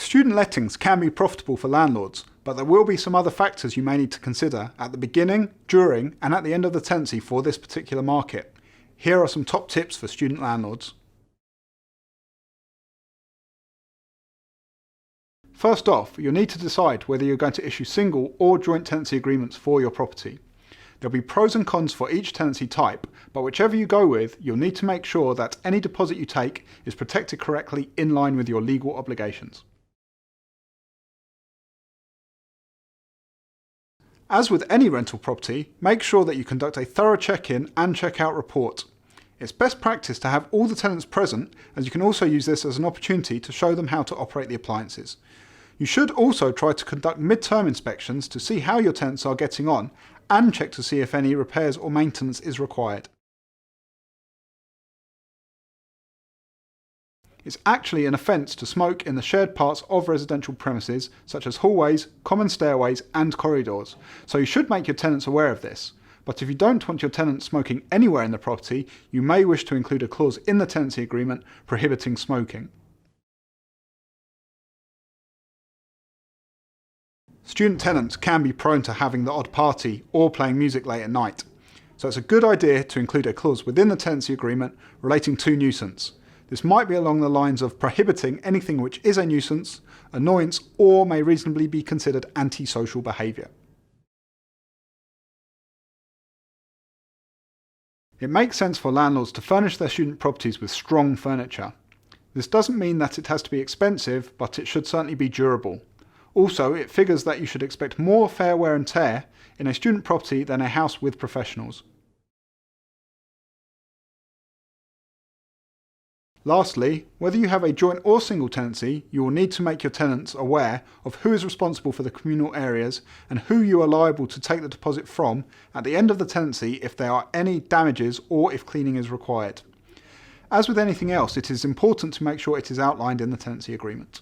Student lettings can be profitable for landlords, but there will be some other factors you may need to consider at the beginning, during, and at the end of the tenancy for this particular market. Here are some top tips for student landlords. First off, you'll need to decide whether you're going to issue single or joint tenancy agreements for your property. There'll be pros and cons for each tenancy type, but whichever you go with, you'll need to make sure that any deposit you take is protected correctly in line with your legal obligations. As with any rental property, make sure that you conduct a thorough check-in and check-out report. It's best practice to have all the tenants present, as you can also use this as an opportunity to show them how to operate the appliances. You should also try to conduct mid-term inspections to see how your tenants are getting on and check to see if any repairs or maintenance is required. It's actually an offence to smoke in the shared parts of residential premises, such as hallways, common stairways and corridors, so you should make your tenants aware of this. But if you don't want your tenants smoking anywhere in the property, you may wish to include a clause in the tenancy agreement prohibiting smoking. Student tenants can be prone to having the odd party or playing music late at night, so it's a good idea to include a clause within the tenancy agreement relating to nuisance. This might be along the lines of prohibiting anything which is a nuisance, annoyance, or may reasonably be considered antisocial behaviour. It makes sense for landlords to furnish their student properties with strong furniture. This doesn't mean that it has to be expensive, but it should certainly be durable. Also, it figures that you should expect more fair wear and tear in a student property than a house with professionals. Lastly, whether you have a joint or single tenancy, you will need to make your tenants aware of who is responsible for the communal areas and who you are liable to take the deposit from at the end of the tenancy if there are any damages or if cleaning is required. As with anything else, it is important to make sure it is outlined in the tenancy agreement.